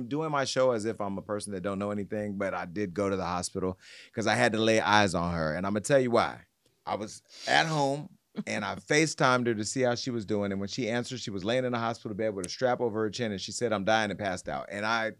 doing my show as if I'm a person that don't know anything, but I did go to the hospital because I had to lay eyes on her. And I'm going to tell you why. I was at home. And I FaceTimed her to see how she was doing. And when she answered, she was laying in a hospital bed with a strap over her chin. And she said, I'm dying and passed out. And I've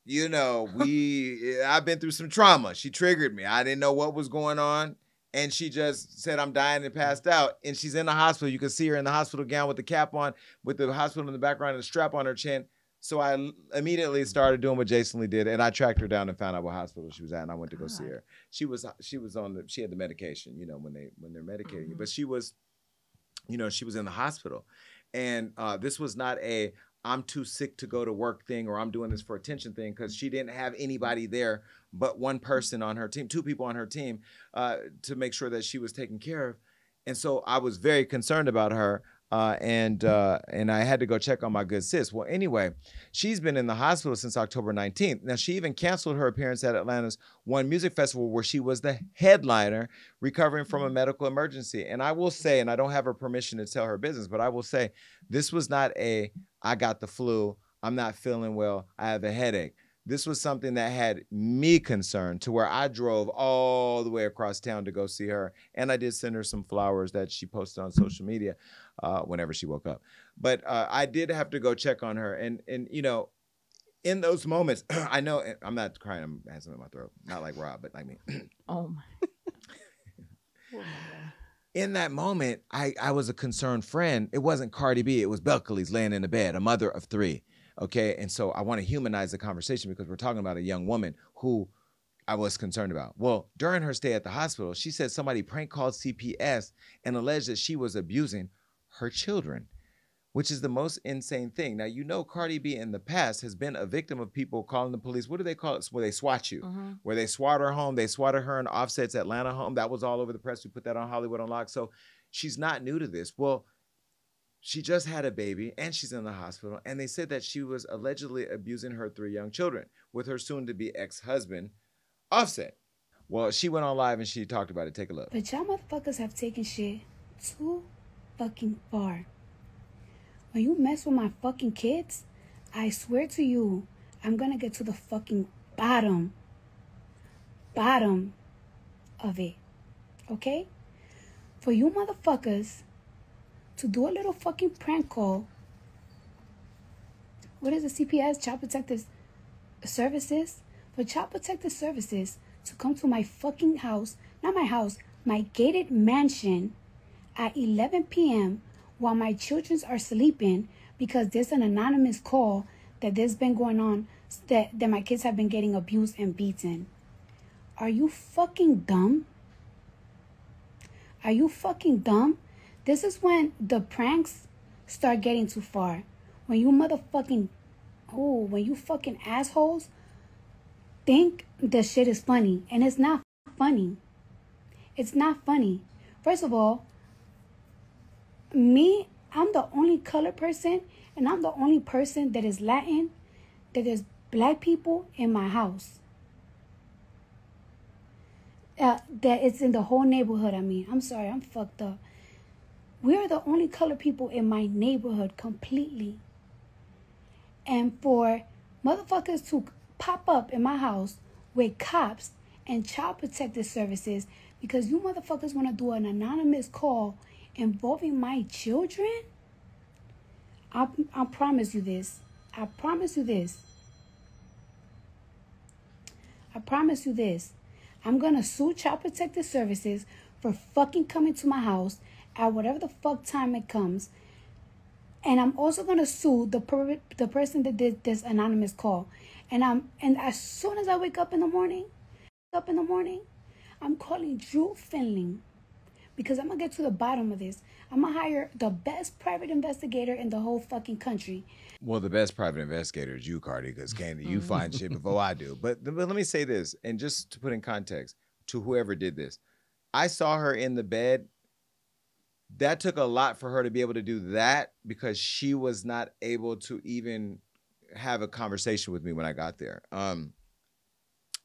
been through some trauma. She triggered me. I didn't know what was going on. And she just said, I'm dying and passed out. And she's in the hospital. You can see her in the hospital gown with the cap on, with the hospital in the background and a strap on her chin. So I immediately started doing what Jason Lee did, and I tracked her down and found out what hospital she was at, and I went to go see her. She had the medication, when they're medicating you, but she was in the hospital, and this was not a I'm too sick to go to work thing or I'm doing this for attention thing, because she didn't have anybody there but one person on her team, two people on her team, to make sure that she was taken care of, and so I was very concerned about her. And I had to go check on my good sis. Well, anyway, she's been in the hospital since October 19th. Now, she even canceled her appearance at Atlanta's One Music Festival, where she was the headliner, recovering from a medical emergency. And I will say, and I don't have her permission to tell her business, but I will say, this was not I got the flu, I'm not feeling well, I have a headache. This was something that had me concerned to where I drove all the way across town to go see her. And I did send her some flowers that she posted on social media whenever she woke up. But I did have to go check on her. And in those moments, I know, I'm not crying, I'm having something in my throat. Not like Rob, but like me. Oh my. In that moment, I was a concerned friend. It wasn't Cardi B, it was Belcalis laying in the bed, a mother of 3. Okay, and so I want to humanize the conversation because we're talking about a young woman who I was concerned about. Well, during her stay at the hospital, she said somebody prank called CPS and alleged that she was abusing her children, which is the most insane thing. Now, Cardi B in the past has been a victim of people calling the police. What do they call it? Where they swat you, where they swat her home. They swatted her in Offset's Atlanta home. That was all over the press. We put that on Hollywood Unlocked. So she's not new to this. Well, she just had a baby and she's in the hospital. And they said that she was allegedly abusing her 3 young children with her soon-to-be ex-husband, Offset. Well, she went on live and she talked about it. Take a look. But y'all motherfuckers have taken shit too fucking far. When you mess with my fucking kids, I swear to you, I'm gonna get to the fucking bottom of it. Okay? For you motherfuckers to do a little fucking prank call. What is the CPS? Child Protective Services? For Child Protective Services to come to my fucking house, not my house, my gated mansion at 11 p.m. while my children are sleeping because there's an anonymous call that there's been going on that my kids have been getting abused and beaten. Are you fucking dumb? Are you fucking dumb? This is when the pranks start getting too far. When you fucking assholes think the shit is funny. And it's not funny. It's not funny. First of all, I'm the only colored person and I'm the only person that is Latin, that there's black people in my house. that it's in the whole neighborhood. I mean, I'm sorry, I'm fucked up. We are the only colored people in my neighborhood completely. And for motherfuckers to pop up in my house with cops and child protective services because you motherfuckers want to do an anonymous call involving my children, I promise you this. I promise you this. I promise you this. I'm going to sue Child Protective Services for fucking coming to my house at whatever the fuck time it comes. And I'm also going to sue the person that did this anonymous call. And as soon as I wake up in the morning, I'm calling Drew Finling because I'm going to get to the bottom of this. I'm going to hire the best private investigator in the whole fucking country. Well, the best private investigator is you, Cardi, because Candy, you find shit before I do. But let me say this, and just to put in context to whoever did this, I saw her in the bed. That took a lot for her to be able to do that because she was not able to even have a conversation with me when I got there.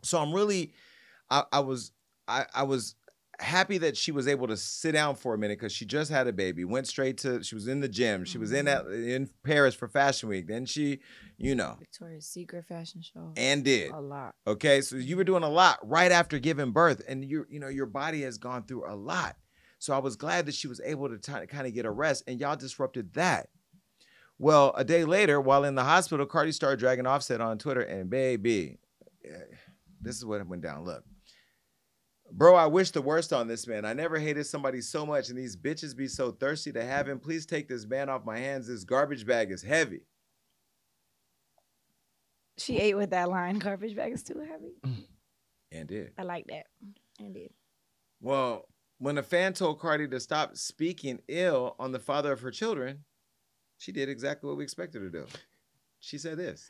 So I'm really, I was happy that she was able to sit down for a minute because she just had a baby, she was in the gym. She was in Paris for Fashion Week. Then she, Victoria's Secret fashion show. And did. A lot. Okay, so you were doing a lot right after giving birth and your body has gone through a lot. So I was glad that she was able to kind of get a rest and y'all disrupted that. Well, a day later, while in the hospital, Cardi started dragging Offset on Twitter and baby, this is what went down. Look. Bro, I wish the worst on this man. I never hated somebody so much, and these bitches be so thirsty to have him. Please take this man off my hands. This garbage bag is heavy. She ate with that line, garbage bag is too heavy. And did. I like that. And did. Well, when a fan told Cardi to stop speaking ill on the father of her children, she did exactly what we expected her to do. She said this.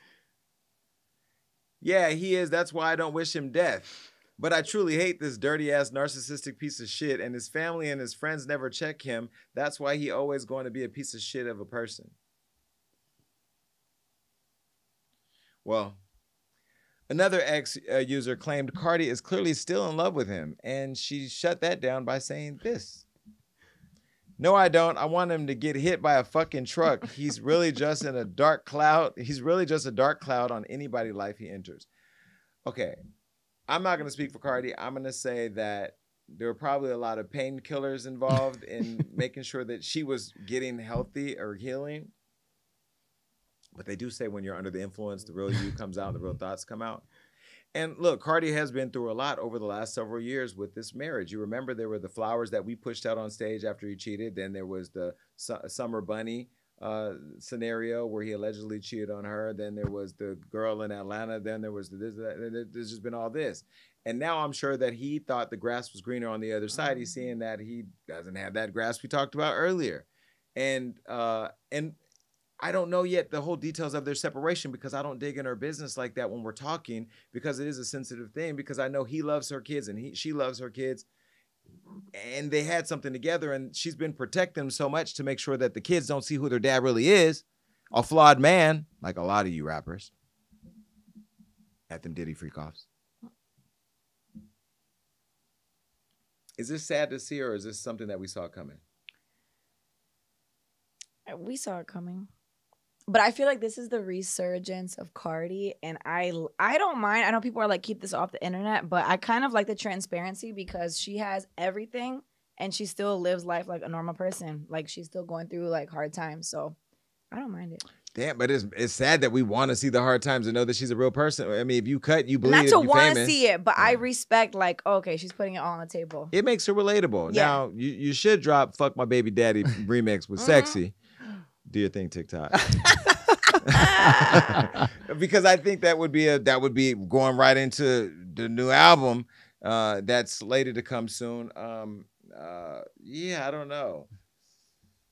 Yeah, he is. That's why I don't wish him death. But I truly hate this dirty-ass narcissistic piece of shit, and his family and his friends never check him. That's why he always going to be a piece of shit of a person. Well, another ex-user claimed Cardi is clearly still in love with him, and she shut that down by saying this. No, I don't. I want him to get hit by a fucking truck. He's really just in a dark cloud. He's really just a dark cloud on anybody's life he enters. Okay. I'm not going to speak for Cardi. I'm going to say that there were probably a lot of painkillers involved in making sure that she was getting healthy or healing. But they do say when you're under the influence, the real you comes out and the real thoughts come out. And look, Cardi has been through a lot over the last several years with this marriage. You remember there were the flowers that we pushed out on stage after he cheated. Then there was the Summer Bunny scenario where he allegedly cheated on her. Then there was the girl in Atlanta. Then there was there's just been all this. And now I'm sure that he thought the grass was greener on the other side. He's seeing that he doesn't have that grass we talked about earlier. And I don't know yet the whole details of their separation because I don't dig in her business like that when we're talking because it is a sensitive thing because I know he loves her kids and she loves her kids. And they had something together and she's been protecting them so much to make sure that the kids don't see who their dad really is. A flawed man, like a lot of you rappers. At them Diddy freak-offs. Is this sad to see or is this something that we saw coming? We saw it coming. But I feel like this is the resurgence of Cardi, and I don't mind. I know people are like, keep this off the internet, but I kind of like the transparency because she has everything, and she still lives life like a normal person. Like, she's still going through, like, hard times, so I don't mind it. Damn, but it's sad that we want to see the hard times and know that she's a real person. I mean, if you cut, you bleed. Not to want to see it, but I respect, like, okay, she's putting it all on the table. It makes her relatable. Yeah. Now, you should drop Fuck My Baby Daddy remix with Sexy. Do your thing, TikTok. Because I think that would be going right into the new album that's slated to come soon. Yeah, I don't know.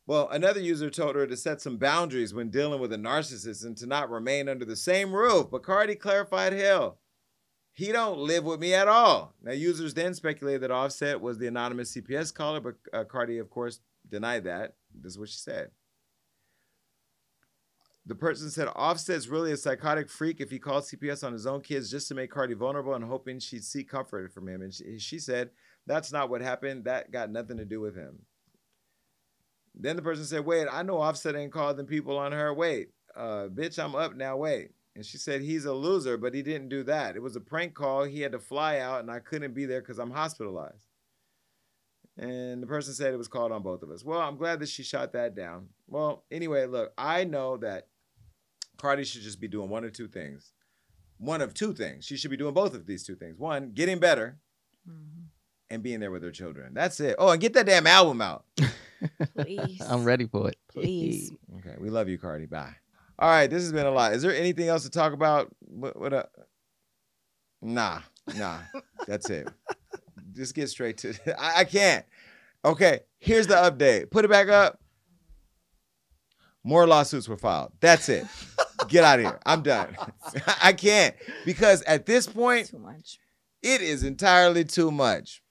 Well, another user told her to set some boundaries when dealing with a narcissist and to not remain under the same roof. But Cardi clarified, hell, he don't live with me at all. Now, users then speculated that Offset was the anonymous CPS caller, but Cardi, of course, denied that. This is what she said. The person said, Offset's really a psychotic freak if he called CPS on his own kids just to make Cardi vulnerable and hoping she'd seek comfort from him. And she said, that's not what happened. That got nothing to do with him. Then the person said, wait, I know Offset ain't called them people on her. Wait, bitch, I'm up now. Wait. And she said, he's a loser, but he didn't do that. It was a prank call. He had to fly out, and I couldn't be there because I'm hospitalized. And the person said it was called on both of us. Well, I'm glad that she shot that down. Well, anyway, look, I know that Cardi should just be doing one of two things. One of two things. She should be doing both of these two things. One, getting better and being there with her children. That's it. Oh, and get that damn album out. Please. I'm ready for it. Please. Okay, we love you, Cardi. Bye. All right, this has been a lot. Is there anything else to talk about? Nah. That's it. Just get straight to it. I can't. Okay, here's the update. Put it back up. More lawsuits were filed. That's it. Get out of here. I'm done. I can't. Because at this point, Too much. it is entirely too much.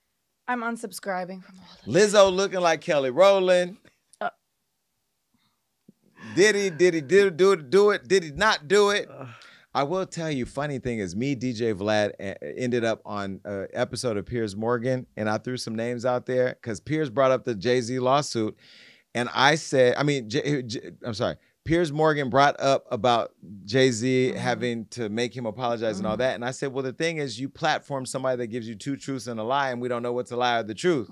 I'm unsubscribing from all this. Lizzo looking like Kelly Rowland. Did he do it? Did he not do it? I will tell you, funny thing is me, DJ Vlad, ended up on an episode of Piers Morgan, and I threw some names out there because Piers brought up the Jay-Z lawsuit. And I said, Piers Morgan brought up about Jay-Z having to make him apologize and all that. And I said, well, the thing is, you platform somebody that gives you two truths and a lie, and we don't know what's a lie or the truth.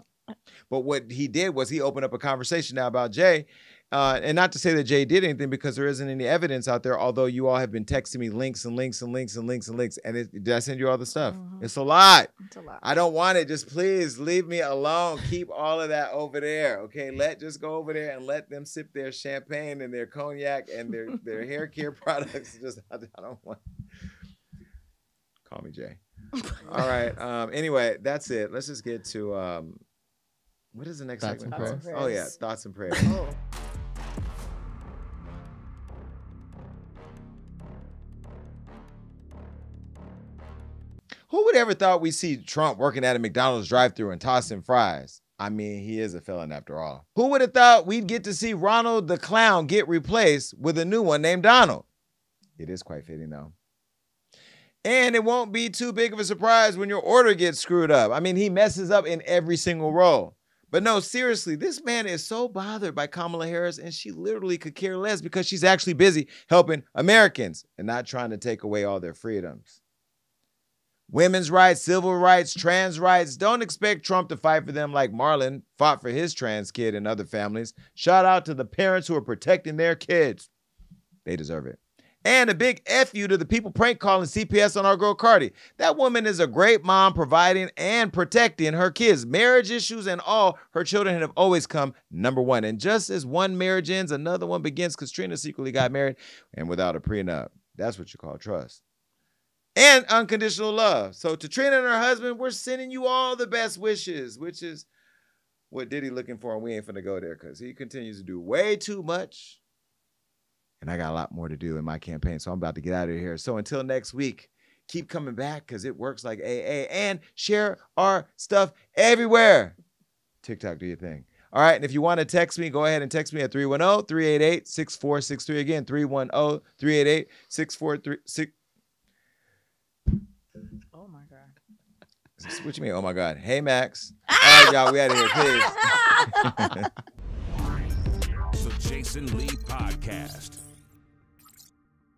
But what he did was he opened up a conversation now about Jay. And not to say that Jay did anything because there isn't any evidence out there, although you all have been texting me links and links and links and links and links. And did I send you all the stuff? It's a lot. It's a lot. I don't want it. Just please leave me alone. Keep all of that over there. Okay. Just go over there and let them sip their champagne and their cognac and their hair care products. I don't want. Call me Jay. All right. Anyway, that's it. Let's just get to what is the next Thoughts segment? and prayers. Oh yeah, thoughts and prayers. Who would ever thought we'd see Trump working at a McDonald's drive-thru and tossing fries? I mean, he is a felon after all. Who would have thought we'd get to see Ronald the Clown get replaced with a new one named Donald? It is quite fitting, though. And it won't be too big of a surprise when your order gets screwed up. I mean, he messes up in every single role. But no, seriously, this man is so bothered by Kamala Harris, and she literally could care less because she's actually busy helping Americans and not trying to take away all their freedoms. Women's rights, civil rights, trans rights. Don't expect Trump to fight for them like Marlon fought for his trans kid and other families. Shout out to the parents who are protecting their kids. They deserve it. And a big F you to the people prank calling CPS on our girl Cardi. That woman is a great mom providing and protecting her kids. Marriage issues and all, her children have always come number one. And just as one marriage ends, another one begins because Trina secretly got married and without a prenup. That's what you call trust. And unconditional love. So to Trina and her husband, we're sending you all the best wishes, which is what Diddy looking for, and we ain't finna go there because he continues to do way too much. And I got a lot more to do in my campaign, so I'm about to get out of here. So until next week, keep coming back because it works like AA, and share our stuff everywhere. TikTok, do your thing. All right, and if you want to text me, go ahead and text me at 310-388-6463. Again, 310-388-6436. Oh my God. What you mean? Oh my God. Hey, Max. All right, y'all. We out of here. Peace. The Jason Lee Podcast.